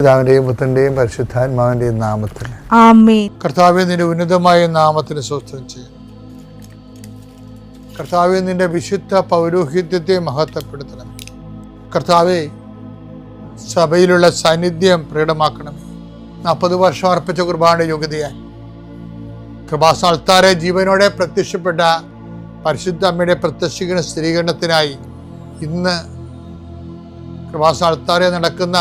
പിതാവിന്റെയും പുത്രന്റെയും പരിശുദ്ധാത്മാവിന്റെയും നാമത്തിൽ ആമേൻ. കർത്താവേ, നിന്റെ ഉന്നതമായ നാമത്തിന് സ്തോത്രം ചെയ്യും. കർത്താവേ, നിന്റെ വിശുദ്ധ പൗരോഹിത്യത്തെ മഹത്വപ്പെടുത്തണം. കർത്താവേ, സഭയിലുള്ള സാന്നിധ്യം പ്രകടമാക്കണമേ. 40 വർഷം അർപ്പിച്ച കുർബാന യോഗ്യതയായി കൃപാസ്ഥാനത്താരെ ജീവനോടെ പ്രത്യക്ഷപ്പെട്ട പരിശുദ്ധ അമ്മയുടെ പ്രത്യക്ഷീകരണ സ്ഥിരീകരണത്തിനായി ഇന്ന് കൃപാസ്ഥാനത്താരെ നടക്കുന്ന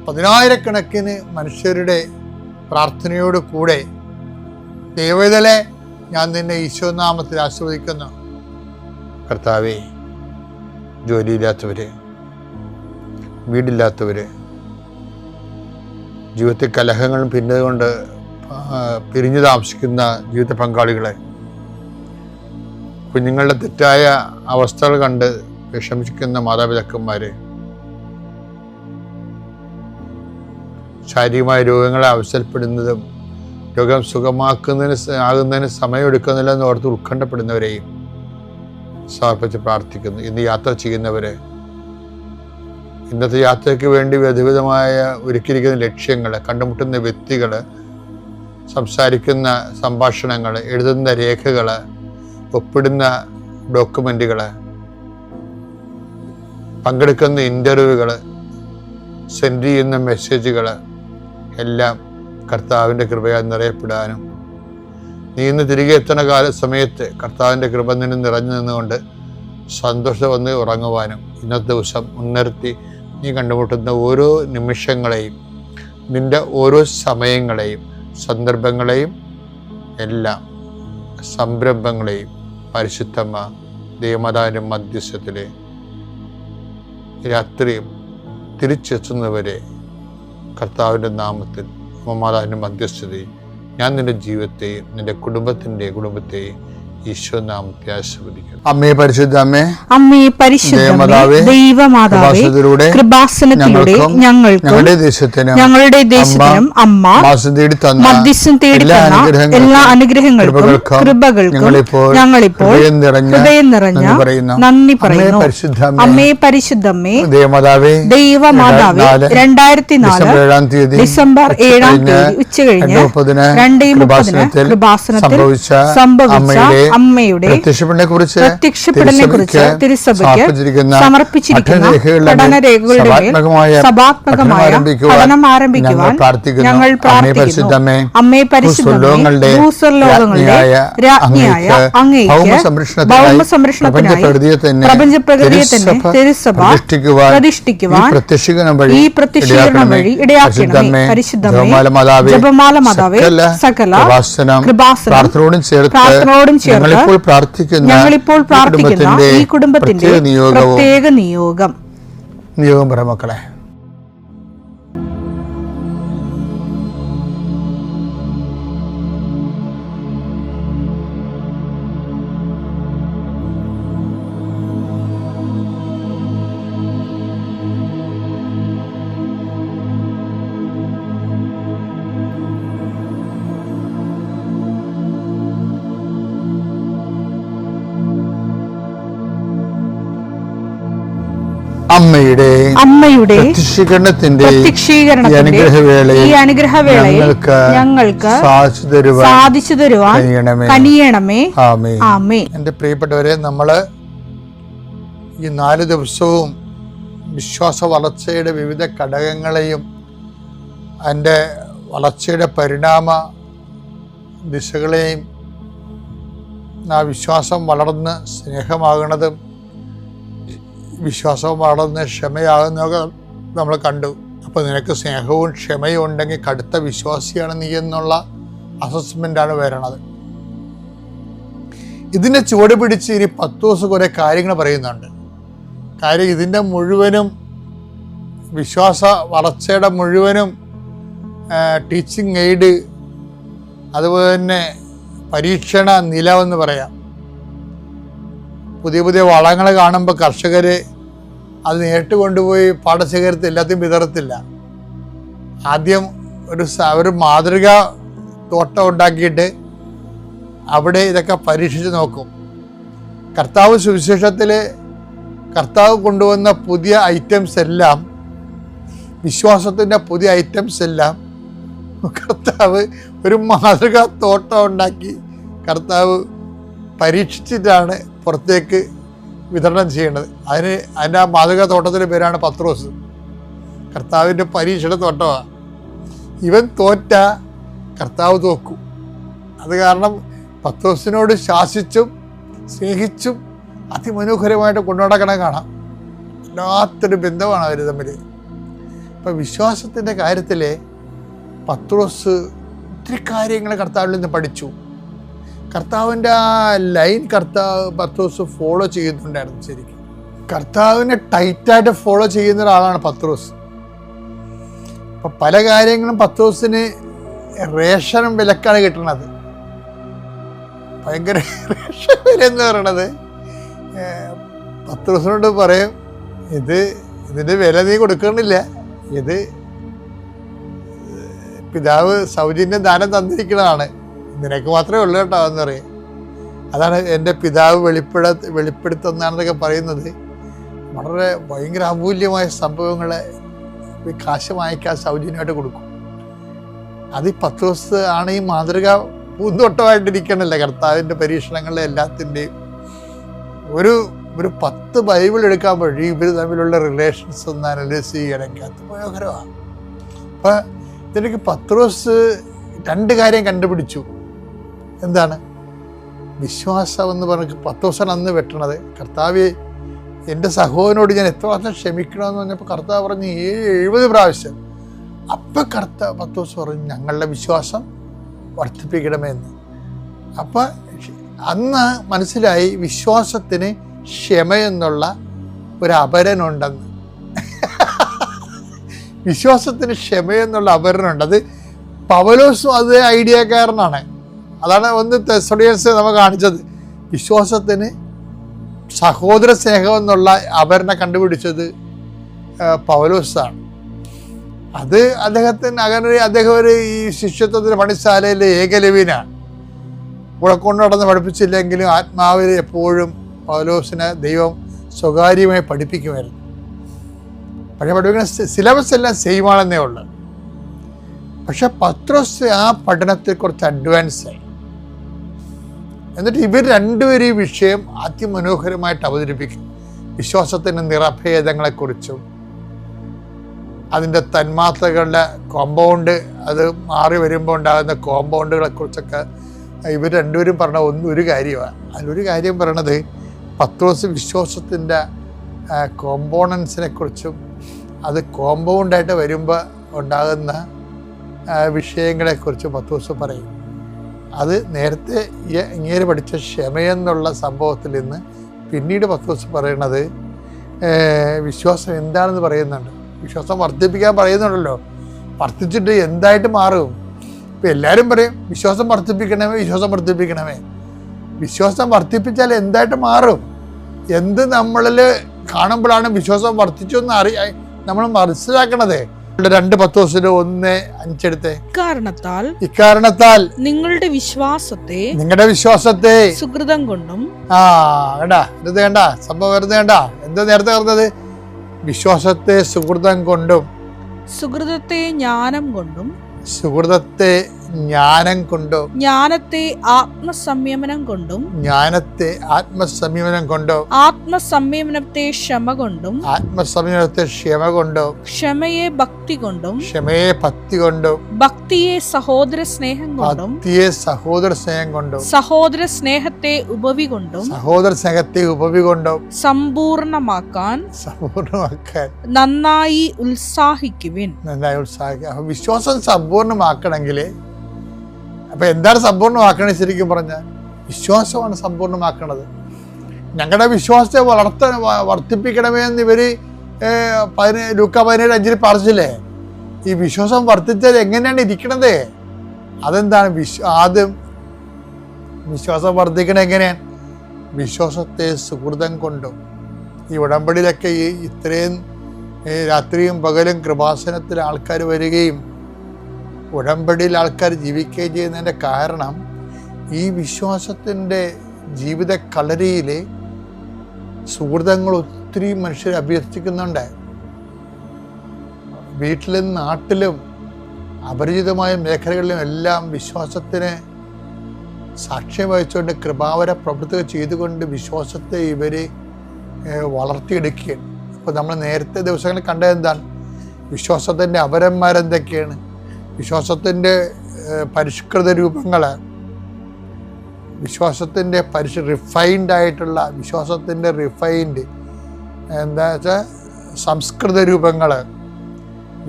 10,000-കണക്കിന് മനുഷ്യരുടെ പ്രാർത്ഥനയോട് കൂടെ ദൈവവേദലെ ഞാൻ നിന്നെ ഈശോനാമത്തിൽ ആശീർവദിക്കുന്നു. കർത്താവേ, ജോലിയില്ലാത്തവര്, വീടില്ലാത്തവര്, ജീവിതത്തിൽ കലഹങ്ങളും പിന്നതുകൊണ്ട് പിരിഞ്ഞു താമസിക്കുന്ന ജീവിത പങ്കാളികളെ, കുഞ്ഞുങ്ങളുടെ തെറ്റായ അവസ്ഥകൾ കണ്ട് വിഷമിക്കുന്ന മാതാപിതാക്കന്മാരെ, ശാരീരികമായ രോഗങ്ങളെ അവസരപ്പെടുന്നതും രോഗം ആകുന്നതിന് സമയമെടുക്കുന്നില്ലെന്ന് ഓർത്ത് ഉത്കണ്ഠപ്പെടുന്നവരെയും സമർപ്പിച്ച് പ്രാർത്ഥിക്കുന്നു. ഇന്ന് യാത്ര ചെയ്യുന്നവരെ, ഇന്നത്തെ യാത്രയ്ക്ക് വേണ്ടി വിവിധമായ ഒരുക്കിയിരിക്കുന്ന ലക്ഷ്യങ്ങൾ, കണ്ടുമുട്ടുന്ന വ്യക്തികൾ, സംസാരിക്കുന്ന സംഭാഷണങ്ങൾ, എഴുതുന്ന രേഖകൾ, ഒപ്പിടുന്ന ഡോക്യുമെൻറ്റുകൾ, പങ്കെടുക്കുന്ന ഇൻ്റർവ്യൂകൾ, സെൻഡ് ചെയ്യുന്ന മെസ്സേജുകൾ എല്ലാം കർത്താവിൻ്റെ കൃപയാൽ നിറയപ്പെടാനും നീ ഇന്ന് തിരികെ എത്തുന്ന സമയത്ത് കർത്താവിൻ്റെ കൃപ നിന്നും നിറഞ്ഞു നിന്നുകൊണ്ട് സന്തോഷം വന്ന് ഉറങ്ങുവാനും ഇന്നത്തെ ദിവസം മുൻനിർത്തി നീ കണ്ടുമുട്ടുന്ന ഓരോ നിമിഷങ്ങളെയും, നിൻ്റെ ഓരോ സമയങ്ങളെയും, സന്ദർഭങ്ങളെയും, എല്ലാ സംരംഭങ്ങളെയും പരിശുദ്ധമ്മ ദൈവമാതാവിൻ്റെ മധ്യസ്ഥത്തിലെ രാത്രിയും തിരിച്ചെത്തുന്നവരെ കർത്താവിൻ്റെ നാമത്തിൽ മാതാവിൻ്റെ മധ്യസ്ഥതയും ഞാൻ നിന്റെ ജീവിതത്തെയും നിന്റെ കുടുംബത്തെയും ഈശോ നാമത്തെ ആശീർവദിക്കുന്നു. അമ്മേ പരിശുദ്ധ അമ്മേ, അമ്മേ പരിശുദ്ധ ദൈവമാതാവേ, കൃപാസനത്തിലൂടെ ഞങ്ങൾക്ക് ഞങ്ങളുടെ ദേശത്തിനും അമ്മ മധ്യസ്ഥം തേടി തന്ന എല്ലാ അനുഗ്രഹങ്ങൾക്കും കൃപകൾക്കും ഞങ്ങളിപ്പോൾ ഹൃദയം നിറഞ്ഞ നന്ദി പറയുന്നു. അമ്മേ പരിശുദ്ധമ്മേ ദൈവമാതാവേ, 2004 ഡിസംബർ 7 ഉച്ചകഴിഞ്ഞ് 2:30 കൃപാസനത്തിൽ സംഭവിച്ച അമ്മയുടെ പ്രത്യക്ഷപ്പെടലിനെക്കുറിച്ച് തിരുസഭയ്ക്ക് സമർപ്പിച്ചിരിക്കുന്ന പഠനരേഖകളുടെ സഭാത്മകമായ പഠനം ആരംഭിക്കുവാൻ ഞങ്ങൾ പ്രാർത്ഥിക്കുന്നു. അമ്മേ പരിശുദ്ധമേ, ഭൂസ്വർലോകങ്ങളുടെ രാജ്ഞിയായ അങ്ങേയ്ക്ക് ഭൗമസംരക്ഷണത്തിനായി പ്രപഞ്ചപ്രകൃതിയെ തന്നെ തിരുസഭ പ്രതിഷ്ഠിക്കുവാൻ ഈ പ്രത്യക്ഷീകരണം വഴി ഇടയാക്കണമേ. പരിശുദ്ധമേ, ജപമാല മാതാവേ, സകല കൃപാസനം പ്രാർത്ഥനയോടും ചേർത്ത് ഞങ്ങളിപ്പോൾ പ്രാർത്ഥിക്കുന്ന ഈ കുടുംബത്തിന്റെ പ്രത്യേക നിയോഗം പറ മക്കളെ. അമ്മയുടെ പ്രത്യക്ഷീകരണത്തിന്റെ ഈ അനുഗ്രഹവേളയിൽ ഞങ്ങൾക്ക് സാധിച്ചു തരുവാൻ കനിയണമേ. ആമേൻ. എൻ്റെ പ്രിയപ്പെട്ടവരെ, നമ്മള് ഈ 4 ദിവസവും വിശ്വാസ വളർച്ചയുടെ വിവിധ ഘടകങ്ങളെയും അതിൻ്റെ വളർച്ചയുടെ പരിണാമ ദിശകളെയും, ആ വിശ്വാസം വളർന്ന് സ്നേഹമാകുന്നതും വിശ്വാസവും വളർന്ന് ക്ഷമയാകുന്നതൊക്കെ നമ്മൾ കണ്ടു. അപ്പോൾ നിനക്ക് സ്നേഹവും ക്ഷമയും ഉണ്ടെങ്കിൽ കടുത്ത വിശ്വാസിയാണ് നീ എന്നുള്ള അസസ്മെൻ്റാണ് വരണത്. ഇതിനെ ചുവട് പിടിച്ച് ഇനി 10 ദിവസം കുറേ കാര്യങ്ങൾ പറയുന്നുണ്ട്. കാര്യം ഇതിൻ്റെ മുഴുവനും വിശ്വാസ വളർച്ചയുടെ മുഴുവനും ടീച്ചിങ് എയ്ഡ്, അതുപോലെ തന്നെ പരീക്ഷണ നിലവെന്ന് പറയാം. പുതിയ വളങ്ങൾ കാണുമ്പോൾ കർഷകർ അത് നേരിട്ട് കൊണ്ടുപോയി പാടശേഖരത്തിൽ എല്ലാத்தைയും വിതറത്തില്ല. ആദ്യം ഒരു മാതൃക തോട്ടം ഉണ്ടാക്കിയിട്ട് അവിടെ ഇതൊക്കെ പരീക്ഷിച്ച് നോക്കും. കർത്താവ് സുവിശേഷത്തിൽ കർത്താവ് കൊണ്ടുവന്ന പുതിയ ഐറ്റംസ് എല്ലാം വിശ്വാസത്തിൻ്റെ പുതിയ ഐറ്റംസ് എല്ലാം കർത്താവ് ഒരു മാതൃകാ തോട്ടം ഉണ്ടാക്കി കർത്താവ് പരീക്ഷിച്ചിട്ടാണ് പുറത്തേക്ക് വിതരണം ചെയ്യേണ്ടത്. അതിൻ്റെ ആ മാതൃകാ തോട്ടത്തിൻ്റെ പേരാണ് പത്രോസ്. കർത്താവിൻ്റെ പരീക്ഷയുടെ തോട്ടമാണ്. ഇവൻ തോറ്റ കർത്താവ് തോക്കും. അത് കാരണം പത്രോസിനോട് ശാസിച്ചും സ്നേഹിച്ചും അതിമനോഹരമായിട്ട് കൊണ്ടുനടക്കണ കാണാം. വല്ലാത്തൊരു ബന്ധമാണ് അവർ തമ്മിൽ. ഇപ്പം വിശ്വാസത്തിൻ്റെ കാര്യത്തിൽ പത്രോസ് ഒത്തിരി കാര്യങ്ങൾ കർത്താവിൽ നിന്ന് പഠിച്ചു. കർത്താവിൻ്റെ ആ ലൈൻ പത്രോസ് ഫോളോ ചെയ്യുന്നുണ്ടായിരുന്നു. ശരിക്കും കർത്താവിനെ ടൈറ്റായിട്ട് ഫോളോ ചെയ്യുന്ന ഒരാളാണ് പത്രോസ്. അപ്പം പല കാര്യങ്ങളും പത്രോസിന് റേഷനും വിലക്കാണ് കിട്ടുന്നത്. ഭയങ്കര റേഷൻ വില എന്ന് പറയണത്. പത്രോസിനോട് പറയും, ഇതിൻ്റെ വില നീ കൊടുക്കണില്ല, ഇത് പിതാവ് സൗജന്യം ദാനം തന്നിരിക്കുന്നതാണ്, നിനക്ക് മാത്രമേ ഉള്ളൂ കേട്ടോ എന്ന് പറയും. അതാണ് എൻ്റെ പിതാവ് വെളിപ്പെടുത്തുന്നതാണെന്നൊക്കെ പറയുന്നത്. വളരെ ഭയങ്കര അമൂല്യമായ സംഭവങ്ങളെ കാശ് വാങ്ങിക്കാൻ സൗജന്യമായിട്ട് കൊടുക്കും. അത് ഈ പത്രോസ് ആണ് ഈ മാതൃക പൂന്തോട്ടമായിട്ടിരിക്കണല്ലേ കർത്താവിൻ്റെ പരീക്ഷണങ്ങളിലെ എല്ലാത്തിൻ്റെയും. ഒരു 10 ബൈബിൾ എടുക്കാൻ വഴി ഇവർ തമ്മിലുള്ള റിലേഷൻസ് ഒന്ന് അനലൈസ് ചെയ്യണമെങ്കിൽ അത് മനോഹരമാണ്. അപ്പം ഇതിലേക്ക് പത്രോസ് 2 കാര്യം കണ്ടുപിടിച്ചു. എന്താണ് വിശ്വാസം എന്ന് പറഞ്ഞ് പത്രോസാണ് അന്ന് വെട്ടണത്. കർത്താവ് എൻ്റെ സഹോദരനോട് ഞാൻ എത്രമാത്രം ക്ഷമിക്കണമെന്ന് പറഞ്ഞപ്പോൾ കർത്താവ് പറഞ്ഞ് 70 പ്രാവശ്യം. അപ്പം പത്രോസ് പറഞ്ഞു ഞങ്ങളുടെ വിശ്വാസം വർദ്ധിപ്പിക്കണമെന്ന്. അപ്പം അന്ന് മനസ്സിലായി വിശ്വാസത്തിന് ക്ഷമയെന്നുള്ള ഒരു അപരനുണ്ടെന്ന്. വിശ്വാസത്തിന് ക്ഷമയെന്നുള്ള അപരനുണ്ട്. അത് പൗലോസും അത് ഐഡിയക്കാരനാണ്. അതാണ് 1 തെസ്സലോനിയൻസ് നമുക്ക് കാണിച്ചത്. വിശ്വാസത്തിന് സഹോദര സ്നേഹം എന്നുള്ള അപരനെ കണ്ടുപിടിച്ചത് പൗലോസാണ്. അത് അദ്ദേഹം ഒരു ഈ ശിഷ്യത്വത്തിൻ്റെ പണിശാലയിലെ ഏകലവ്യനാണ്. കൂടെ കൊണ്ട് നടന്ന് പഠിപ്പിച്ചില്ലെങ്കിലും ആത്മാവിൽ എപ്പോഴും പൗലോസിനെ ദൈവം സ്വകാര്യമായി പഠിപ്പിക്കുമായിരുന്നു. പക്ഷേ പഠിപ്പിക്കുന്ന സിലബസ് എല്ലാം സെയിം ആണെന്നേ ഉള്ളൂ. പക്ഷെ പത്രോസ് ആ പഠനത്തിൽ കുറച്ച് അഡ്വാൻസായി. എന്നിട്ട് ഇവർ രണ്ടുപേരും ഈ വിഷയം അതിമനോഹരമായിട്ട് അവതരിപ്പിക്കും. വിശ്വാസത്തിൻ്റെ നിറഭേദങ്ങളെക്കുറിച്ചും അതിൻ്റെ തന്മാത്രകളുടെ കോമ്പൗണ്ട്, അത് മാറി വരുമ്പോൾ ഉണ്ടാകുന്ന കോമ്പൗണ്ടുകളെക്കുറിച്ചൊക്കെ ഇവർ രണ്ടുപേരും പറഞ്ഞ ഒരു കാര്യമാണ്. അതിലൊരു കാര്യം പറയണത് പത്രോസ് വിശ്വാസത്തിൻ്റെ കോമ്പോണൻസിനെ കുറിച്ചും അത് കോമ്പൗണ്ടായിട്ട് വരുമ്പോൾ ഉണ്ടാകുന്ന വിഷയങ്ങളെക്കുറിച്ച് പത്രോസ് പറയും. അത് നേരത്തെ ഇങ്ങനെ പഠിച്ച ക്ഷമയെന്നുള്ള സംഭവത്തിൽ നിന്ന് പിന്നീട് പത്രോസ് പറയണത് വിശ്വാസം എന്താണെന്ന് പറയുന്നുണ്ട്. വിശ്വാസം വർദ്ധിപ്പിക്കാൻ പറയുന്നുണ്ടല്ലോ. വർദ്ധിച്ചിട്ട് എന്തായിട്ട് മാറും? ഇപ്പം എല്ലാവരും പറയും വിശ്വാസം വർദ്ധിപ്പിക്കണമേ, വിശ്വാസം വർദ്ധിപ്പിക്കണമേ. വിശ്വാസം വർദ്ധിപ്പിച്ചാൽ എന്തായിട്ട് മാറും? എന്ത് നമ്മളിൽ കാണുമ്പോഴാണ് വിശ്വാസം വർദ്ധിച്ചു എന്ന് നമ്മൾ മനസ്സിലാക്കണത്. 2 പത്രോസിന് 1:5 ഇക്കാരണത്താൽ നിങ്ങളുടെ വിശ്വാസത്തെ സുകൃതം കൊണ്ടും വേണ്ട സംഭവം വെറുതെ വേണ്ട. എന്താ നേരത്തെ പറഞ്ഞത്? വിശ്വാസത്തെ സുകൃതം കൊണ്ടും സുകൃതത്തെ ജ്ഞാനം കൊണ്ടും ജ്ഞാനത്തെ ആത്മസംയമനം കൊണ്ടും ആത്മസംയമനത്തെ ക്ഷമ കൊണ്ടും ക്ഷമയെ ഭക്തി കൊണ്ടും ഭക്തിയെ സഹോദര സ്നേഹം കൊണ്ടും സഹോദര സ്നേഹത്തെ ഉപവി കൊണ്ടും സമ്പൂർണമാക്കാൻ നന്നായി ഉത്സാഹിക്കുവിൻ. വിശ്വാസം സമ്പൂർണ്ണമാക്കണമെങ്കിൽ അപ്പം എന്താണ് സമ്പൂർണ്ണമാക്കണത്? ശരിക്കും പറഞ്ഞാൽ വിശ്വാസമാണ് സമ്പൂർണ്ണമാക്കണത്. ഞങ്ങളുടെ വിശ്വാസത്തെ വർദ്ധിപ്പിക്കണമേ എന്ന് ഇവർ ലൂക്ക 17:5 പറഞ്ഞില്ലേ? ഈ വിശ്വാസം വർദ്ധിച്ചാൽ എങ്ങനെയാണ് ഇരിക്കണത്? അതെന്താണ്? ആദ്യം വിശ്വാസം വർദ്ധിക്കണത് എങ്ങനെയാണ്? വിശ്വാസത്തെ സുഹൃതം കൊണ്ടും. ഈ ഉടമ്പടിയിലൊക്കെ ഇത്രയും രാത്രിയും പകലും കൃപാസനത്തിൽ ആൾക്കാർ വരികയും ഉടമ്പടിയിൽ ആൾക്കാർ ജീവിക്കുകയും ചെയ്യുന്നതിൻ്റെ കാരണം ഈ വിശ്വാസത്തിൻ്റെ ജീവിത കളരിയിൽ സുഹൃതങ്ങൾ ഒത്തിരി മനുഷ്യർ അഭ്യർത്ഥിക്കുന്നുണ്ട്. വീട്ടിലും നാട്ടിലും അപരിചിതമായ മേഖലകളിലും എല്ലാം വിശ്വാസത്തിന് സാക്ഷ്യം വഹിച്ചുകൊണ്ട് കൃപാവര പ്രവൃത്തികൾ ചെയ്തുകൊണ്ട് വിശ്വാസത്തെ ഇവർ വളർത്തിയെടുക്കുകയാണ്. അപ്പോൾ നമ്മൾ നേരത്തെ ദിവസങ്ങളിൽ കണ്ടത് എന്താണ്? വിശ്വാസത്തിൻ്റെ അപരന്മാരെന്തൊക്കെയാണ്? വിശ്വാസത്തിൻ്റെ പരിഷ്കൃത രൂപങ്ങൾ, വിശ്വാസത്തിൻ്റെ റിഫൈൻഡ് ആയിട്ടുള്ള, വിശ്വാസത്തിൻ്റെ റിഫൈൻഡ് എന്താ വെച്ചാൽ സംസ്കൃത രൂപങ്ങൾ.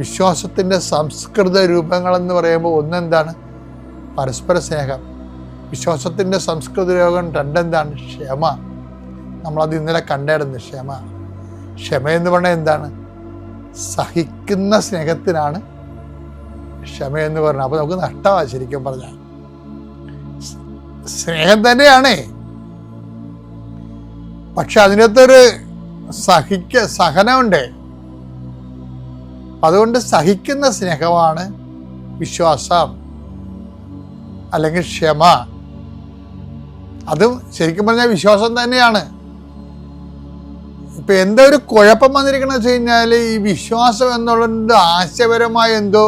വിശ്വാസത്തിൻ്റെ സംസ്കൃത രൂപങ്ങളെന്ന് പറയുമ്പോൾ ഒന്നെന്താണ്? പരസ്പര സ്നേഹം. വിശ്വാസത്തിൻ്റെ സംസ്കൃത രൂപം രണ്ടെന്താണ്? ക്ഷമ. നമ്മളത് ഇന്നലെ കണ്ടായിരുന്നു. ക്ഷമയെന്ന് പറഞ്ഞാൽ എന്താണ്? സഹിക്കുന്ന സ്നേഹത്തിനാണ് ക്ഷമയെന്ന് പറഞ്ഞത്. അപ്പോൾ നമുക്ക് നഷ്ടമാണ് ശരിക്കും പറഞ്ഞാൽ. സ്നേഹം തന്നെയാണ്, പക്ഷെ അതിനകത്തൊരു സഹനമുണ്ട്. അതുകൊണ്ട് സഹിക്കുന്ന സ്നേഹമാണ് വിശ്വാസം അല്ലെങ്കിൽ ക്ഷമ. അതും ശരിക്കും പറഞ്ഞാൽ വിശ്വാസം തന്നെയാണ്. ഇപ്പം എന്താ ഒരു കുഴപ്പം വന്നിരിക്കണമെന്ന് വെച്ച് കഴിഞ്ഞാൽ, ഈ വിശ്വാസം എന്നുള്ളത് ആശയപരമായ എന്തോ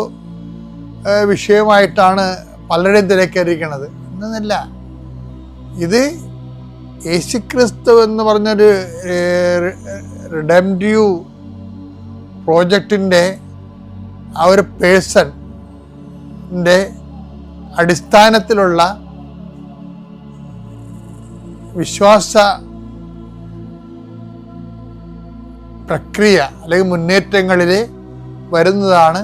വിഷയമായിട്ടാണ് പലരും തിരക്കേറിയിരിക്കുന്നത്. എന്നല്ല, ഇത് യേശുക്രിസ്തു എന്ന് പറഞ്ഞൊരു റിഡംറ്റീവ് പ്രോജക്റ്റിൻ്റെ ആ ഒരു പേഴ്സണിൻ്റെ അടിസ്ഥാനത്തിലുള്ള വിശ്വാസ പ്രക്രിയ അല്ലെങ്കിൽ മുന്നേറ്റങ്ങളിൽ വരുന്നതാണ്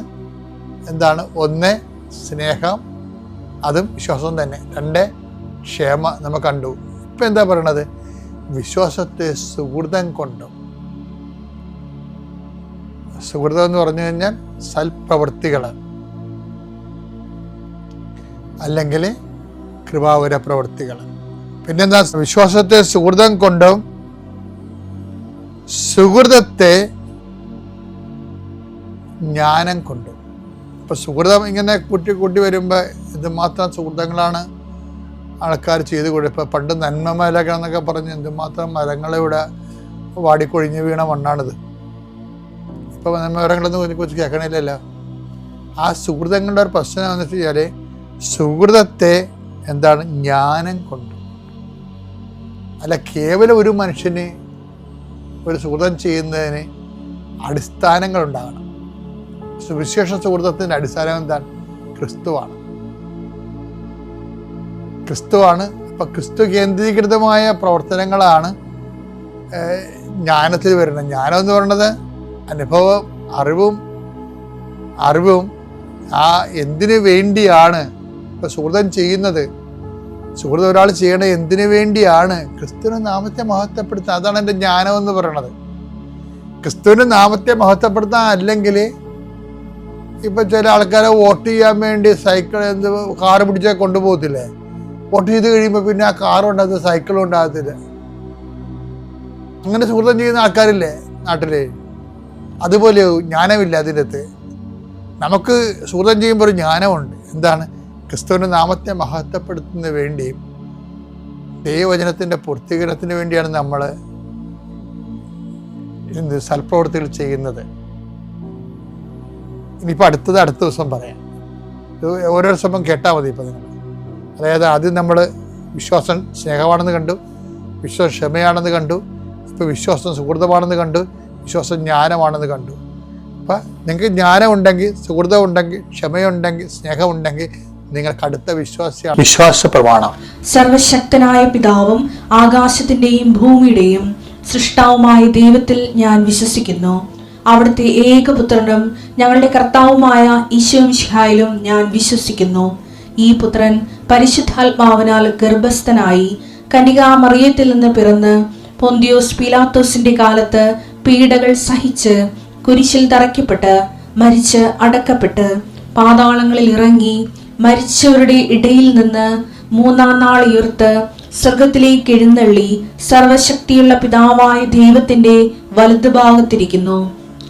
എന്താണ്? ഒന്ന് സ്നേഹം, അതും വിശ്വാസം തന്നെ. രണ്ട് ക്ഷമ നമ്മൾ കണ്ടു. ഇപ്പം എന്താ പറയണത്? വിശ്വാസത്തെ സുഹൃതം കൊണ്ടും. സുഹൃതം എന്ന് പറഞ്ഞു കഴിഞ്ഞാൽ സൽപ്രവൃത്തികൾ അല്ലെങ്കിൽ കൃപാവര പ്രവൃത്തികൾ. പിന്നെന്താ? വിശ്വാസത്തെ സുഹൃതം കൊണ്ടും സുഹൃതത്തെ ജ്ഞാനം കൊണ്ടും. ഇപ്പം സുഹൃതം ഇങ്ങനെ കൂട്ടി വരുമ്പോൾ എന്തുമാത്രം സുഹൃതങ്ങളാണ് ആൾക്കാർ ചെയ്ത് കൊടുക്കുക. ഇപ്പം പണ്ട് നന്മ മലകൾ എന്നൊക്കെ പറഞ്ഞ് എന്തുമാത്രം മരങ്ങളിവിടെ വാടിക്കൊഴിഞ്ഞ് വീണ മണ്ണാണിത്. ഇപ്പം നന്മ മരങ്ങളൊന്നും കുറിച്ച് കേൾക്കണില്ലല്ലോ. ആ സുഹൃതങ്ങളുടെ ഒരു പ്രശ്നം എന്ന് വെച്ച് കഴിഞ്ഞാൽ, സുഹൃതത്തെ എന്താണ്? ജ്ഞാനം കൊണ്ട്. അല്ല, കേവലം ഒരു മനുഷ്യന് ഒരു സുഹൃതം ചെയ്യുന്നതിന് അടിസ്ഥാനങ്ങളുണ്ടാകണം. സുവിശേഷ സുഹൃതത്തിൻ്റെ അടിസ്ഥാനം എന്താണ്? ക്രിസ്തുവാണ്. അപ്പം ക്രിസ്തു കേന്ദ്രീകൃതമായ പ്രവർത്തനങ്ങളാണ് ജ്ഞാനത്തിൽ വരുന്നത്. ജ്ഞാനം എന്ന് പറയുന്നത് അനുഭവം, അറിവും ആ എന്തിനു വേണ്ടിയാണ് ഇപ്പം സുഹൃതം ചെയ്യുന്നത്, സുഹൃതം ഒരാൾ ചെയ്യണത് എന്തിനു വേണ്ടിയാണ്? ക്രിസ്തുവിൻ്റെ നാമത്തെ മഹത്വപ്പെടുത്താൻ. അതാണ് എൻ്റെ ജ്ഞാനം എന്ന് പറയുന്നത്. ക്രിസ്തുവിൻ്റെ നാമത്തെ മഹത്വപ്പെടുത്താൻ. അല്ലെങ്കിൽ ഇപ്പം ചില ആൾക്കാരെ വോട്ട് ചെയ്യാൻ വേണ്ടി കാറ് പിടിച്ചാൽ കൊണ്ടുപോകത്തില്ലേ? വോട്ട് ചെയ്ത് കഴിയുമ്പോൾ പിന്നെ ആ കാറും ഉണ്ടാകത്തില്ല, സൈക്കിളും ഉണ്ടാകത്തില്ല. അങ്ങനെ സുഹൃതം ചെയ്യുന്ന ആൾക്കാരില്ലേ നാട്ടിൽ? അതുപോലെ ജ്ഞാനമില്ല അതിൻ്റെ അകത്ത്. നമുക്ക് സുഹൃതം ചെയ്യുമ്പോൾ ഒരു ജ്ഞാനമുണ്ട്. എന്താണ്? ക്രിസ്തുവിൻ്റെ നാമത്തെ മഹത്വപ്പെടുത്തുന്നതിന് വേണ്ടിയും ദൈവവചനത്തിൻ്റെ പൂർത്തീകരണത്തിന് വേണ്ടിയാണ് നമ്മൾ സൽപ്രവൃത്തികൾ ചെയ്യുന്നത്. ഇനിയിപ്പോൾ അടുത്ത ദിവസം പറയാം. ഓരോ ദിവസം കേട്ടാൽ മതി. ഇപ്പം നിങ്ങൾ അതായത് ആദ്യം നമ്മൾ വിശ്വാസം സ്നേഹമാണെന്ന് കണ്ടു, വിശ്വാസം ക്ഷമയാണെന്ന് കണ്ടു, ഇപ്പോൾ വിശ്വാസം സുഹൃതമാണെന്ന് കണ്ടു, വിശ്വാസം ജ്ഞാനമാണെന്ന് കണ്ടു. അപ്പം നിങ്ങൾക്ക് ജ്ഞാനം ഉണ്ടെങ്കിൽ, സുഹൃതം ഉണ്ടെങ്കിൽ, ക്ഷമയുണ്ടെങ്കിൽ, സ്നേഹമുണ്ടെങ്കിൽ നിങ്ങൾക്ക് അടുത്ത വിശ്വാസിയാണ്. വിശ്വാസ പ്രമാണം. സർവശക്തനായ പിതാവും ആകാശത്തിന്റെയും ഭൂമിയുടെയും സൃഷ്ടാവുമായ ദൈവത്തിൽ ഞാൻ വിശ്വസിക്കുന്നു. അവിടുത്തെ ഏകപുത്രനും ഞങ്ങളുടെ കർത്താവുമായ ഈശോമിശിഹായിലും ഞാൻ വിശ്വസിക്കുന്നു. ഈ പുത്രൻ പരിശുദ്ധാത്മാവിനാൽ ഗർഭസ്ഥനായി കന്യകാമറിയത്തിൽ നിന്ന് പിറന്ന് പൊന്തിയോസ് പീലാത്തോസിന്റെ കാലത്ത് പീഡകൾ സഹിച്ച് കുരിശിൽ തറയ്ക്കപ്പെട്ട് മരിച്ച് അടക്കപ്പെട്ട് പാതാളങ്ങളിൽ ഇറങ്ങി മരിച്ചവരുടെ ഇടയിൽ നിന്ന് മൂന്നാം നാൾ ഉയർത്ത് സ്വർഗത്തിലേക്ക് എഴുന്നള്ളി സർവശക്തിയുള്ള പിതാവായ ദൈവത്തിന്റെ വലതുഭാഗത്തിരിക്കുന്നു.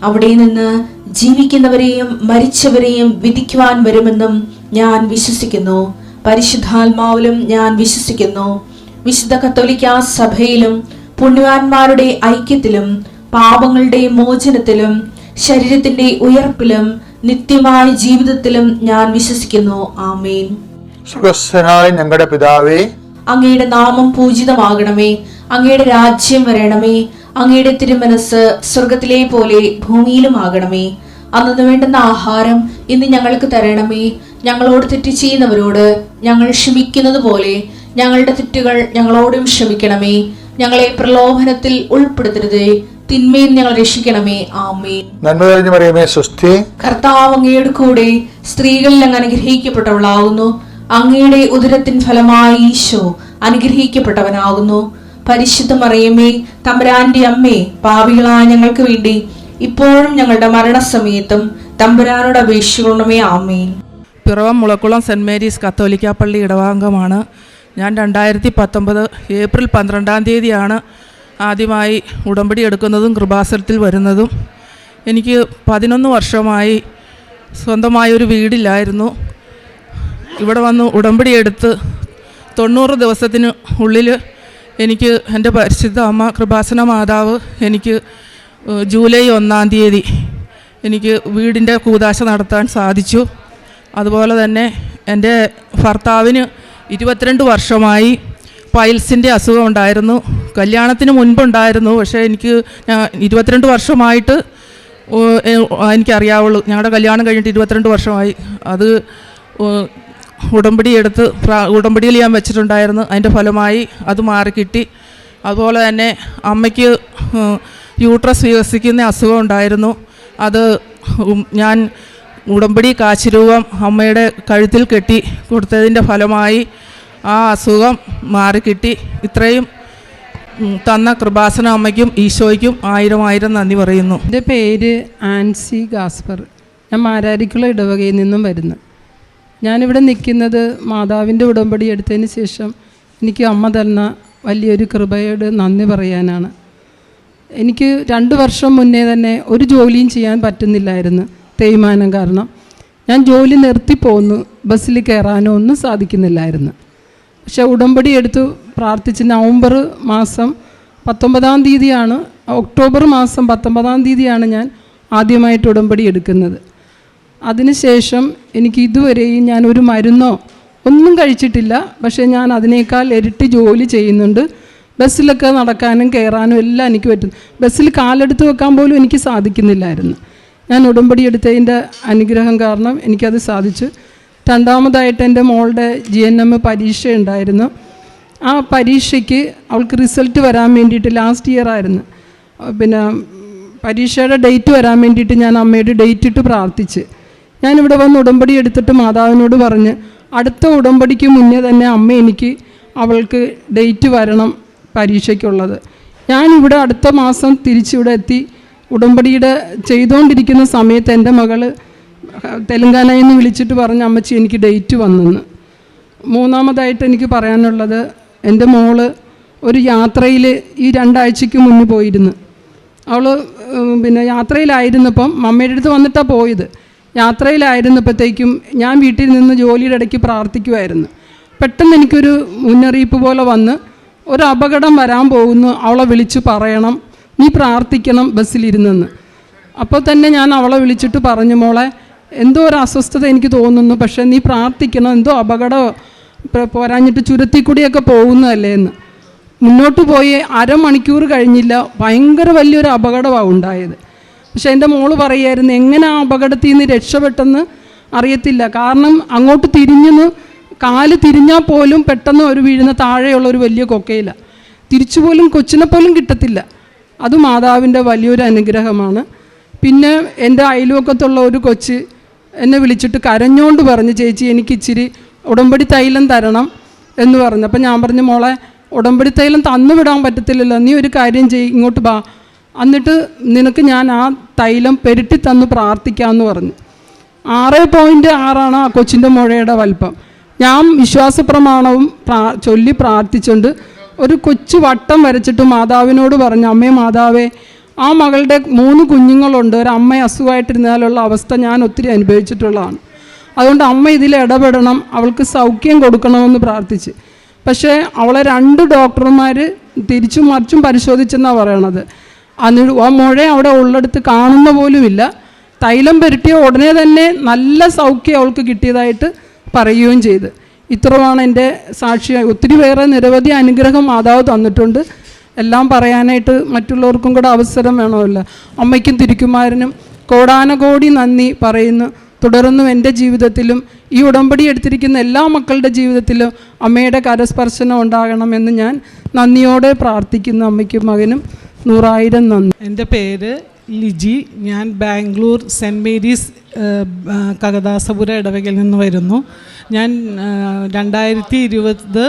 അവിടെ നിന്ന് ജീവിക്കുന്നവരെയും മരിച്ചവരെയും വിധിക്കുവാൻ വരുമെന്നും ഞാൻ വിശ്വസിക്കുന്നു. പരിശുദ്ധാത്മാവിലും ഞാൻ വിശ്വസിക്കുന്നു. വിശുദ്ധ കത്തോലിക്കാ സഭയിലും പുണ്യവാന്മാരുടെ ഐക്യത്തിലും പാപങ്ങളുടെ മോചനത്തിലും ശരീരത്തിന്റെ ഉയർപ്പിലും നിത്യമായ ജീവിതത്തിലും ഞാൻ വിശ്വസിക്കുന്നു. ആമേൻ. സ്വർഗ്ഗസ്ഥനായ ഞങ്ങളുടെ പിതാവേ, അങ്ങയുടെ നാമം പൂജിതമാകണമേ. അങ്ങയുടെ രാജ്യം വരണമേ. അങ്ങയുടെ തിരുമനസ് സ്വർഗത്തിലെ പോലെ ഭൂമിയിലുമാകണമേ. അന്നു വേണ്ടുന്ന ആഹാരം ഇന്ന് ഞങ്ങൾക്ക് തരണമേ. ഞങ്ങളോട് തെറ്റ് ചെയ്യുന്നവരോട് ഞങ്ങൾ ക്ഷമിക്കുന്നത് പോലെ ഞങ്ങളുടെ തെറ്റുകൾ ഞങ്ങളോടും ക്ഷമിക്കണമേ. ഞങ്ങളെ പ്രലോഭനത്തിൽ ഉൾപ്പെടുത്തരുതേ, തിന്മയിൽ ഞങ്ങൾ രക്ഷിക്കണമേ. ആമേൻ. നന്മ നിറഞ്ഞ മറിയമേ, സ്വസ്തി. കർത്താവ് അങ്ങയുടെ കൂടെ സ്ത്രീകളിൽ അങ്ങ് അനുഗ്രഹിക്കപ്പെട്ടവളാകുന്നു. അങ്ങയുടെ ഉദരത്തിൻ ഫലമായി ഈശോ അനുഗ്രഹിക്കപ്പെട്ടവനാകുന്നു. പരിശുദ്ധ മറിയമേ, തമ്പുരാന്റെ അമ്മേ, പാപികളായ ഞങ്ങൾക്ക് വേണ്ടി ഇപ്പോഴും ഞങ്ങളുടെ മരണസമയത്തും തമ്പുരാനോട് അപേക്ഷിക്കണമേ. ആമേൻ. പിറവം മുളക്കുളം സെൻറ് മേരീസ് കത്തോലിക്ക പള്ളി ഇടവാംഗമാണ്. ഞാൻ 2019 ഏപ്രിൽ 12 ആദ്യമായി ഉടമ്പടി എടുക്കുന്നതും കൃപാസനത്തിൽ വരുന്നതും. എനിക്ക് 11 വർഷമായി സ്വന്തമായൊരു വീടില്ലായിരുന്നു. ഇവിടെ വന്ന് ഉടമ്പടി എടുത്ത് 90 ദിവസത്തിന് ഉള്ളിൽ എനിക്ക് എൻ്റെ പരിശുദ്ധ അമ്മ കൃപാസന മാതാവ് എനിക്ക് ജൂലൈ 1 എനിക്ക് വീടിൻ്റെ കൂദാശ നടത്താൻ സാധിച്ചു. അതുപോലെ തന്നെ എൻ്റെ ഭർത്താവിന് 22 വർഷമായി പൈൽസിൻ്റെ അസുഖം ഉണ്ടായിരുന്നു. കല്യാണത്തിന് മുൻപുണ്ടായിരുന്നു, പക്ഷേ എനിക്ക് 22 വർഷമായിട്ട് എനിക്കറിയാവുള്ളൂ. ഞങ്ങളുടെ കല്യാണം കഴിഞ്ഞിട്ട് 22 വർഷമായി. അത് ഉടമ്പടി എടുത്ത് ഉടമ്പടിയിൽ ഞാൻ വെച്ചിട്ടുണ്ടായിരുന്നു. അതിൻ്റെ ഫലമായി അത് മാറിക്കിട്ടി. അതുപോലെ തന്നെ അമ്മയ്ക്ക് യൂട്രസ് വികസിക്കുന്ന അസുഖം ഉണ്ടായിരുന്നു. അത് ഞാൻ ഉടമ്പടി കാശിരൂപം അമ്മയുടെ കഴുത്തിൽ കെട്ടി കൊടുത്തതിൻ്റെ ഫലമായി ആ അസുഖം മാറിക്കിട്ടി. ഇത്രയും തന്ന കൃപാസന അമ്മയ്ക്കും ഈശോയ്ക്കും 1000 നന്ദി പറയുന്നു. എൻ്റെ പേര് ആൻസി ഗാസ്പർ. ഞാൻ മാരാരിക്കുള്ള ഇടവകയിൽ നിന്നും വരുന്നു. ഞാനിവിടെ നിൽക്കുന്നത് മാതാവിൻ്റെ ഉടമ്പടി എടുത്തതിന് ശേഷം എനിക്ക് അമ്മ തന്ന വലിയൊരു കൃപയോട് നന്ദി പറയാനാണ്. എനിക്ക് 2 വർഷം മുന്നേ തന്നെ ഒരു ജോലിയും ചെയ്യാൻ പറ്റുന്നില്ലായിരുന്നു, തേയ്മാനം കാരണം. ഞാൻ ജോലി നിർത്തിപ്പോന്നു, ബസ്സിൽ കയറാനോ ഒന്നും സാധിക്കുന്നില്ലായിരുന്നു. പക്ഷെ ഉടമ്പടി എടുത്ത് പ്രാർത്ഥിച്ച് നവംബർ മാസം 19 ഒക്ടോബർ മാസം 19 ഞാൻ ആദ്യമായിട്ട് ഉടമ്പടി എടുക്കുന്നത്. അതിനുശേഷം എനിക്ക് ഇതുവരെയും ഞാൻ ഒരു മരുന്നോ ഒന്നും കഴിച്ചിട്ടില്ല. പക്ഷേ ഞാൻ അതിനേക്കാൾ ഇരട്ടി ജോലി ചെയ്യുന്നുണ്ട്. ബസ്സിലൊക്കെ നടക്കാനും കയറാനും എല്ലാം എനിക്ക് പറ്റും. ബസ്സിൽ കാലെടുത്ത് വെക്കാൻ പോലും എനിക്ക് സാധിക്കുന്നില്ലായിരുന്നു. ഞാൻ ഉടമ്പടി എടുത്തതിൻ്റെ അനുഗ്രഹം കാരണം എനിക്കത് സാധിച്ചു. രണ്ടാമതായിട്ട് എൻ്റെ മോളുടെ GNM പരീക്ഷ ഉണ്ടായിരുന്നു. ആ പരീക്ഷയ്ക്ക് അവൾക്ക് റിസൾട്ട് വരാൻ വേണ്ടിയിട്ട് ലാസ്റ്റ് ഇയർ ആയിരുന്നു. പിന്നെ പരീക്ഷയുടെ ഡേറ്റ് വരാൻ വേണ്ടിയിട്ട് ഞാൻ അമ്മയുടെ ഡേറ്റ് ഇട്ട് പ്രാർത്ഥിച്ച് ഞാനിവിടെ വന്ന് ഉടമ്പടി എടുത്തിട്ട് മാതാവിനോട് പറഞ്ഞ് അടുത്ത ഉടമ്പടിക്ക് മുന്നേ തന്നെ അമ്മ എനിക്ക് അവൾക്ക് ഡേറ്റ് വരണം പരീക്ഷയ്ക്കുള്ളത്. ഞാനിവിടെ അടുത്ത മാസം തിരിച്ചിവിടെ എത്തി ഉടമ്പടിയുടെ ചെയ്തുകൊണ്ടിരിക്കുന്ന സമയത്ത് എൻ്റെ മകൾ തെലങ്കാനയിൽ നിന്ന് വിളിച്ചിട്ട് പറഞ്ഞ് അമ്മച്ചി എനിക്ക് ഡേറ്റ് വന്നെന്ന്. മൂന്നാമതായിട്ട് എനിക്ക് പറയാനുള്ളത്, എൻ്റെ മോള് ഒരു യാത്രയിൽ ഈ 2 ആഴ്ചയ്ക്ക് മുന്നേ പോയിരുന്നു. അവൾ പിന്നെ യാത്രയിലായിരുന്നപ്പം മമ്മയുടെ അടുത്ത് വന്നിട്ടാണ് പോയത്. യാത്രയിലായിരുന്നപ്പോഴത്തേക്കും ഞാൻ വീട്ടിൽ നിന്ന് ജോലിയുടെ ഇടയ്ക്ക് പ്രാർത്ഥിക്കുമായിരുന്നു. പെട്ടെന്ന് എനിക്കൊരു മുന്നറിയിപ്പ് പോലെ വന്ന് ഒരു അപകടം വരാൻ പോകുന്നു, അവളെ വിളിച്ച് പറയണം, നീ പ്രാർത്ഥിക്കണം ബസ്സിലിരുന്നെന്ന്. അപ്പോൾ തന്നെ ഞാൻ അവളെ വിളിച്ചിട്ട് പറഞ്ഞു, മോളെ എന്തോ ഒരു അസ്വസ്ഥത എനിക്ക് തോന്നുന്നു, പക്ഷേ നീ പ്രാർത്ഥിക്കണം, എന്തോ അപകടം പോരാഞ്ഞിട്ട് ചുരത്തിക്കൂടിയൊക്കെ പോകുന്നതല്ലേ എന്ന്. മുന്നോട്ട് പോയി അരമണിക്കൂർ കഴിഞ്ഞില്ല, ഭയങ്കര വലിയൊരു അപകടമാണ് ഉണ്ടായത്. പക്ഷേ എൻ്റെ മോള് പറയുമായിരുന്നു എങ്ങനെ ആ അപകടത്തിൽ നിന്ന് രക്ഷപ്പെട്ടെന്ന് അറിയത്തില്ല. കാരണം അങ്ങോട്ട് തിരിഞ്ഞെന്ന് കാല് തിരിഞ്ഞാൽ പോലും പെട്ടെന്ന് ഒരു വീഴുന്ന താഴെയുള്ള ഒരു വലിയ കൊക്കയില്ല, തിരിച്ചു പോലും കൊച്ചിനെ പോലും കിട്ടത്തില്ല. അത് മാതാവിൻ്റെ വലിയൊരു അനുഗ്രഹമാണ്. പിന്നെ എൻ്റെ അയൽവക്കത്തുള്ള ഒരു കൊച്ച് എന്നെ വിളിച്ചിട്ട് കരഞ്ഞോണ്ട് പറഞ്ഞു, ചേച്ചി എനിക്ക് ഇച്ചിരി ഉടമ്പടി തൈലം തരണം എന്ന് പറഞ്ഞു. അപ്പം ഞാൻ പറഞ്ഞു, മോളെ ഉടമ്പടി തൈലം തന്നു വിടാൻ പറ്റത്തില്ലല്ലോ, നീ ഒരു കാര്യം ചെയ്യ്, ഇങ്ങോട്ട് വാ, എന്നിട്ട് നിനക്ക് ഞാൻ ആ തൈലം പെരുട്ടി തന്ന് പ്രാർത്ഥിക്കാമെന്ന് പറഞ്ഞു. 6.6 ആ കൊച്ചിൻ്റെ മുഴയുടെ വലിപ്പം. ഞാൻ വിശ്വാസപ്രമാണവും ചൊല്ലി പ്രാർത്ഥിച്ചുകൊണ്ട് ഒരു കൊച്ചു വട്ടം വരച്ചിട്ട് മാതാവിനോട് പറഞ്ഞു, അമ്മേ മാതാവേ, ആ മകളുടെ 3 കുഞ്ഞുങ്ങളുണ്ട്, ഒരു അമ്മ അസുഖമായിട്ടിരുന്നാലുള്ള അവസ്ഥ ഞാൻ ഒത്തിരി അനുഭവിച്ചിട്ടുള്ളതാണ്. അതുകൊണ്ട് അമ്മ ഇതിൽ ഇടപെടണം, അവൾക്ക് സൗഖ്യം കൊടുക്കണമെന്ന് പ്രാർത്ഥിച്ച്. പക്ഷേ അവളെ 2 ഡോക്ടർമാർ തിരിച്ചും മറിച്ചും പരിശോധിച്ചെന്നാണ് പറയണത്. ആ മുഴ അവിടെ ഉള്ളിടത്ത് കാണുന്ന പോലുമില്ല. തൈലം പുരട്ടിയ ഉടനെ തന്നെ നല്ല സൗഖ്യം അവൾക്ക് കിട്ടിയതായിട്ട് പറയുകയും ചെയ്ത്. ഇത്രയാണ് എൻ്റെ സാക്ഷിയായി. ഒത്തിരി വേറെ നിരവധി അനുഗ്രഹം മാതാവ് തന്നിട്ടുണ്ട്. എല്ലാം പറയാനായിട്ട് മറ്റുള്ളവർക്കും കൂടെ അവസരം വേണമല്ലോ. അമ്മയ്ക്കും തിരുക്കുമാരനും കോടാനകോടി നന്ദി പറയുന്നു. തുടർന്നും എൻ്റെ ജീവിതത്തിലും ഈ ഉടമ്പടി എടുത്തിരിക്കുന്ന എല്ലാ മക്കളുടെ ജീവിതത്തിലും അമ്മയുടെ കരസ്പർശനം ഉണ്ടാകണമെന്ന് ഞാൻ നന്ദിയോടെ പ്രാർത്ഥിക്കുന്നു. അമ്മയ്ക്കും മകനും 100,000 നന്ദി. എൻ്റെ പേര് ലിജി. ഞാൻ ബാംഗ്ലൂർ സെൻറ്റ് മേരീസ് കഗദാസപുര ഇടവകയിൽ നിന്ന് വരുന്നു. ഞാൻ 2020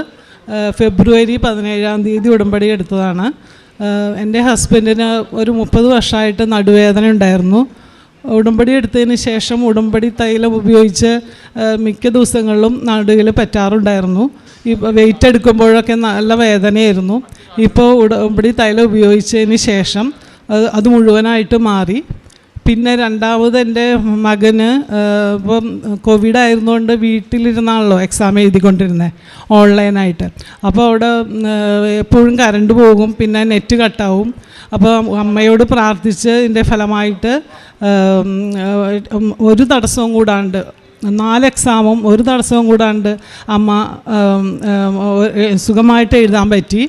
ഫെബ്രുവരി 17 ഉടമ്പടി എടുത്തതാണ്. എൻ്റെ ഹസ്ബൻഡിന് ഒരു 30 വർഷമായിട്ട് നടുവേദന ഉണ്ടായിരുന്നു. ഉടമ്പടി എടുത്തതിന് ശേഷം ഉടമ്പടി തൈലം ഉപയോഗിച്ച് മിക്ക ദിവസങ്ങളിലും നടുവിൽ പറ്റാറുണ്ടായിരുന്നു. ഇപ്പോൾ വെയിറ്റ് എടുക്കുമ്പോഴൊക്കെ നല്ല വേദനയായിരുന്നു. ഇപ്പോൾ ഉടമ്പടി തൈലം ഉപയോഗിച്ചതിന് ശേഷം അത് മുഴുവനായിട്ട് മാറി. പിന്നെ രണ്ടാമത് എൻ്റെ മകന് ഇപ്പം കോവിഡ് ആയിരുന്നുകൊണ്ട് വീട്ടിലിരുന്നാണല്ലോ എക്സാം എഴുതിക്കൊണ്ടിരുന്നത് ഓൺലൈനായിട്ട്. അപ്പോൾ അവിടെ എപ്പോഴും കറണ്ട് പോകും, പിന്നെ നെറ്റ് കട്ടാവും. അപ്പോൾ അമ്മയോട് പ്രാർത്ഥിച്ച് ഇതിൻ്റെ ഫലമായിട്ട് ഒരു തടസ്സവും കൂടാണ്ട് 4 എക്സാമും ഒരു തടസ്സവും കൂടാണ്ട് അമ്മ സുഖമായിട്ട് എഴുതാൻ പറ്റി.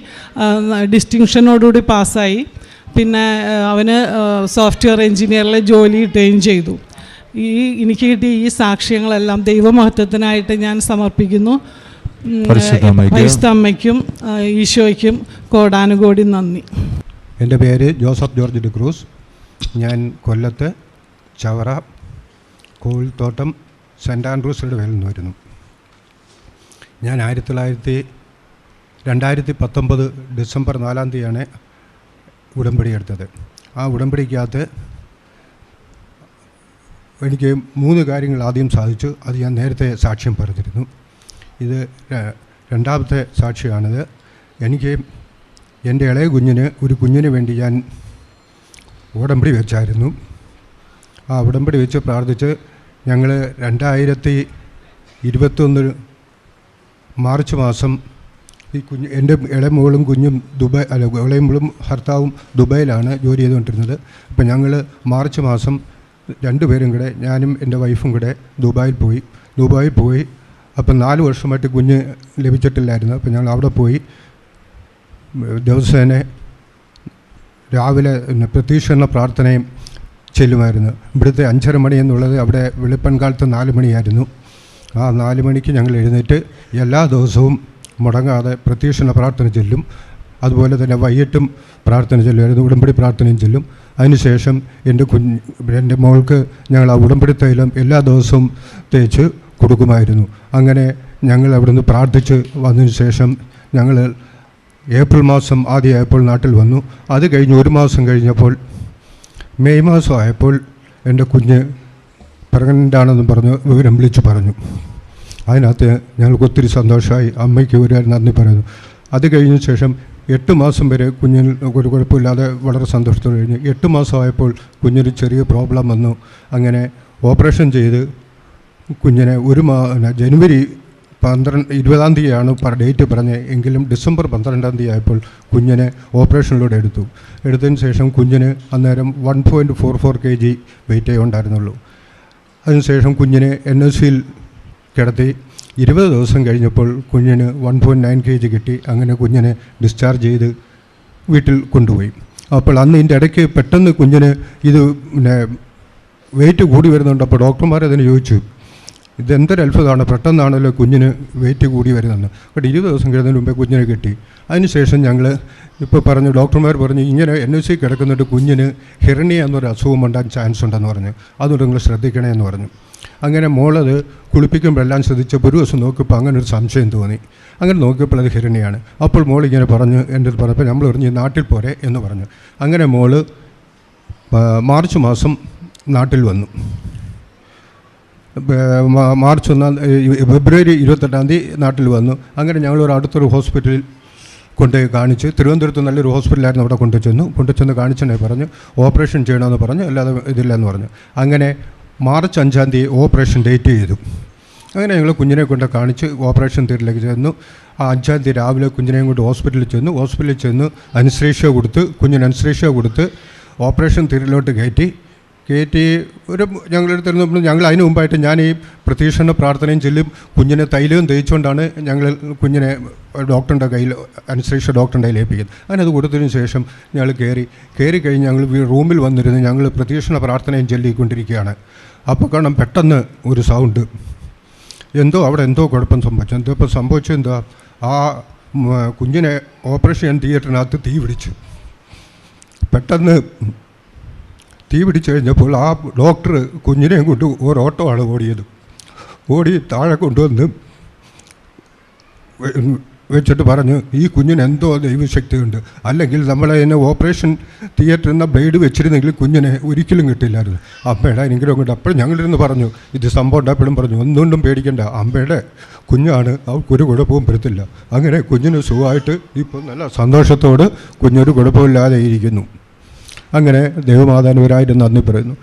ഡിസ്റ്റിങ്ഷനോടുകൂടി പാസ്സായി. പിന്നെ അവന് സോഫ്റ്റ്വെയർ എൻജിനീയറിൽ ജോലി കിട്ടുകയും ചെയ്തു. എനിക്ക് കിട്ടിയ ഈ സാക്ഷ്യങ്ങളെല്ലാം ദൈവമഹത്വത്തിനായിട്ട് ഞാൻ സമർപ്പിക്കുന്നു. പരിശുദ്ധ അമ്മയ്ക്കും ഈശോയ്ക്കും കോടാനുകോടി നന്ദി. എൻ്റെ പേര് ജോസഫ് ജോർജ് ഡിക്രൂസ്. ഞാൻ കൊല്ലത്ത് ചവറ കോവിൽത്തോട്ടം സെൻറ്റ് ആൻഡ്രൂസിൻ്റെ പേരിൽ നിന്ന് വരുന്നു. ഞാൻ 2019 ഡിസംബർ 4 ഉടമ്പടി എടുത്തത്. ആ ഉടമ്പടിക്കകത്ത് എനിക്ക് 3 കാര്യങ്ങൾ ആദ്യം സാധിച്ചു. അത് ഞാൻ നേരത്തെ സാക്ഷ്യം പറഞ്ഞിരുന്നു. ഇത് രണ്ടാമത്തെ സാക്ഷിയാണിത്. എനിക്ക് എൻ്റെ ഇളയ ഒരു കുഞ്ഞിന് വേണ്ടി ഞാൻ ഉടമ്പടി വെച്ചായിരുന്നു. ആ ഉടമ്പടി വെച്ച് പ്രാർത്ഥിച്ച് ഞങ്ങൾ 2021 മാർച്ച് മാസം ഈ എൻ്റെ ഇളയമോളും കുഞ്ഞും ഇളയമോളും ഭർത്താവും ദുബായിലാണ് ജോലി ചെയ്തുകൊണ്ടിരുന്നത്. അപ്പം ഞങ്ങൾ മാർച്ച് മാസം 2 പേരും കൂടെ, ഞാനും എൻ്റെ വൈഫും കൂടെ ദുബായിൽ പോയി. അപ്പം 4 വർഷമായിട്ട് കുഞ്ഞ് ലഭിച്ചിട്ടില്ലായിരുന്നു. അപ്പം ഞങ്ങൾ അവിടെ പോയി ദിവസേന രാവിലെ പ്രതീക്ഷണ പ്രാർത്ഥനയും ചെല്ലുമായിരുന്നു. ഇവിടുത്തെ 5:30 മണി എന്നുള്ളത് അവിടെ വെളുപ്പൻകാലത്ത് 4 മണിയായിരുന്നു. ആ 4 മണിക്ക് ഞങ്ങൾ എഴുന്നേറ്റ് എല്ലാ ദിവസവും മുടങ്ങാതെ പ്രതീക്ഷണ പ്രാർത്ഥന ചെല്ലും. അതുപോലെ തന്നെ വൈകിട്ടും പ്രാർത്ഥന ചെല്ലുമായിരുന്നു. ഉടമ്പടി പ്രാർത്ഥനയും ചെല്ലും. അതിനുശേഷം എൻ്റെ മോൾക്ക് ഞങ്ങൾ ആ ഉടമ്പടി തൈലം എല്ലാ ദിവസവും തേച്ച് കൊടുക്കുമായിരുന്നു. അങ്ങനെ ഞങ്ങൾ അവിടുന്ന് പ്രാർത്ഥിച്ച് വന്നതിന് ശേഷം ഞങ്ങൾ ആദ്യ ഏപ്രിൽ നാട്ടിൽ വന്നു. അത് കഴിഞ്ഞ് 1 മാസം കഴിഞ്ഞപ്പോൾ മെയ് മാസം ആയപ്പോൾ എൻ്റെ കുഞ്ഞ് പ്രഗ്നൻ്റാണെന്ന് പറഞ്ഞ് വിവരം വിളിച്ചു പറഞ്ഞു. അതിനകത്ത് ഞങ്ങൾക്ക് ഒത്തിരി സന്തോഷമായി. അമ്മയ്ക്ക് ഒരു നന്ദി പറയുന്നു. അത് കഴിഞ്ഞ ശേഷം 8 മാസം വരെ കുഞ്ഞിന് ഒരു കുഴപ്പമില്ലാതെ വളരെ സന്തോഷത്തോടെ കഴിഞ്ഞു. 8 മാസമായപ്പോൾ കുഞ്ഞിന് ചെറിയ പ്രോബ്ലം വന്നു. അങ്ങനെ ഓപ്പറേഷൻ ചെയ്ത് കുഞ്ഞിനെ ജനുവരി 20 ഡേറ്റ് പറഞ്ഞ്, എങ്കിലും ഡിസംബർ 12 ആയപ്പോൾ കുഞ്ഞിനെ ഓപ്പറേഷനിലൂടെ എടുത്തതിന് ശേഷം കുഞ്ഞിന് അന്നേരം 1.44 kg വെയിറ്റേ ഉണ്ടായിരുന്നുള്ളൂ. അതിനുശേഷം കുഞ്ഞിനെ NSCയിൽ കിടത്തി 20 ദിവസം കഴിഞ്ഞപ്പോൾ കുഞ്ഞിന് 1.9 kg കിട്ടി. അങ്ങനെ കുഞ്ഞിനെ ഡിസ്ചാർജ് ചെയ്ത് വീട്ടിൽ കൊണ്ടുപോയി. അപ്പോൾ അന്ന് ഇതിൻ്റെ ഇടയ്ക്ക് പെട്ടെന്ന് കുഞ്ഞിന് ഇത് വെയിറ്റ് കൂടി വരുന്നുണ്ട്. അപ്പോൾ ഡോക്ടർമാർ അതിന് ചോദിച്ചു, ഇതെന്തൊരു അത്ഭുതമാണ്, പെട്ടെന്നാണല്ലോ കുഞ്ഞിന് വെയിറ്റ് കൂടി വരുന്നതെന്ന്. ബട്ട് 20 ദിവസം കഴിഞ്ഞതിന് മുമ്പേ കുഞ്ഞിനെ കിട്ടി. അതിനുശേഷം ഞങ്ങൾ ഇപ്പോൾ പറഞ്ഞു, ഡോക്ടർമാർ പറഞ്ഞു ഇങ്ങനെ NSC കിടക്കുന്നിട്ട് കുഞ്ഞിന് ഹിർണിയ എന്നൊരു അസുഖം ഉണ്ടാകാൻ ചാൻസ് ഉണ്ടെന്ന് പറഞ്ഞു. അതുകൊണ്ട് നിങ്ങൾ ശ്രദ്ധിക്കണേ എന്ന് പറഞ്ഞു. അങ്ങനെ മോളത് കുളിപ്പിക്കുമ്പോഴെല്ലാം ശ്രദ്ധിച്ചപ്പോൾ ഒരു ദിവസം നോക്കിയപ്പോൾ അങ്ങനെ ഒരു സംശയം തോന്നി. അങ്ങനെ നോക്കിയപ്പോൾ അത് ഹിരണിയാണ്. അപ്പോൾ മോൾ ഇങ്ങനെ പറഞ്ഞു, എൻ്റെ അടുത്ത് പറഞ്ഞപ്പോൾ നമ്മൾ പറഞ്ഞു നാട്ടിൽ പോരെ എന്ന് പറഞ്ഞു. അങ്ങനെ മോള് മാർച്ച് മാസം നാട്ടിൽ വന്നു. ഫെബ്രുവരി 28 നാട്ടിൽ വന്നു. അങ്ങനെ ഞങ്ങളൊരു അടുത്തൊരു ഹോസ്പിറ്റലിൽ കൊണ്ടുപോയി കാണിച്ച്, തിരുവനന്തപുരത്ത് നല്ലൊരു ഹോസ്പിറ്റലായിരുന്നു, അവിടെ കൊണ്ടുചെന്ന് കാണിച്ചെന്നെ പറഞ്ഞു ഓപ്പറേഷൻ ചെയ്യണമെന്ന് പറഞ്ഞു, അല്ലാതെ ഇതില്ലെന്ന് പറഞ്ഞു. അങ്ങനെ മാർച്ച് 5 ഓപ്പറേഷൻ ഡേറ്റ് ചെയ്തു. അങ്ങനെ ഞങ്ങൾ കുഞ്ഞിനെ കൊണ്ട് കാണിച്ച് ഓപ്പറേഷൻ തിയേറ്ററിലേക്ക് ചെന്നു. ആ 5-ാം തീയതി രാവിലെ കുഞ്ഞിനെയും കൊണ്ട് ഹോസ്പിറ്റലിൽ ചെന്ന് അനസ്തേഷ്യ കൊടുത്ത് കുഞ്ഞിന് അനസ്തേഷ്യ കൊടുത്ത് ഓപ്പറേഷൻ തിയേറ്ററിലോട്ട് കയറ്റി ഒരു ഞങ്ങളെടുത്തിരുന്നപ്പോൾ ഞങ്ങൾ അതിന് മുമ്പായിട്ട് ഞാൻ ഈ പ്രതീക്ഷണ പ്രാർത്ഥനയും ചൊല്ലും കുഞ്ഞിനെ തൈലവും തേച്ചുകൊണ്ടാണ് ഞങ്ങൾ കുഞ്ഞിനെ ഡോക്ടറിൻ്റെ കയ്യിൽ അനസ്തേഷ്യ ഡോക്ടറിൻ്റെ കയ്യിൽ ഏൽപ്പിക്കുന്നത്. അങ്ങനെ അത് കൊടുത്തതിന് ശേഷം ഞങ്ങൾ കയറി കഴിഞ്ഞ് ഞങ്ങൾ റൂമിൽ വന്നിരുന്ന് ഞങ്ങൾ പ്രതീക്ഷണ പ്രാർത്ഥനയും ചൊല്ലിക്കൊണ്ടിരിക്കുകയാണ്. അപ്പോൾ കാണാം പെട്ടെന്ന് ഒരു സൗണ്ട്, അവിടെ എന്തോ കുഴപ്പം സംഭവിച്ചു. ഇപ്പോൾ സംഭവിച്ചത് ആ കുഞ്ഞിനെ ഓപ്പറേഷൻ തിയേറ്ററിനകത്ത് തീ പിടിച്ചു. പെട്ടെന്ന് തീ പിടിച്ചു കഴിഞ്ഞപ്പോൾ ആ ഡോക്ടർ കുഞ്ഞിനെയും കൊണ്ട് ഓട്ടമാണ് ഓടി താഴെ കൊണ്ടുവന്ന് വെച്ചിട്ട് പറഞ്ഞു, ഈ കുഞ്ഞിന് എന്തോ ദൈവശക്തിയുണ്ട്, അല്ലെങ്കിൽ നമ്മളതിനെ ഓപ്പറേഷൻ തിയേറ്ററിൽ നിന്ന് ബ്ലേഡ് വെച്ചിരുന്നെങ്കിൽ കുഞ്ഞിനെ ഒരിക്കലും കിട്ടില്ലായിരുന്നു. അമ്മയുടെ അനുഗ്രഹം കൊണ്ട് അപ്പോൾ ഞങ്ങളിരുന്ന് പറഞ്ഞു, ഇത് സംഭവം ഉണ്ടായപ്പോഴും പറഞ്ഞു, ഒന്നുകൊണ്ടും പേടിക്കണ്ട, അമ്മയുടെ കുഞ്ഞാണ്, അവർക്കൊരു കുഴപ്പവും വരത്തില്ല. അങ്ങനെ കുഞ്ഞിന് സുഖമായിട്ട് ഇപ്പോൾ നല്ല സന്തോഷത്തോട് കുഞ്ഞൊരു കുഴപ്പമില്ലാതെ ഇരിക്കുന്നു. അങ്ങനെ ദൈവമാതാവിന് ഒരായിരം നന്ദി പറയുന്നു.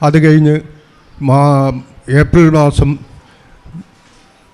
അത് കഴിഞ്ഞ് ഏപ്രിൽ മാസം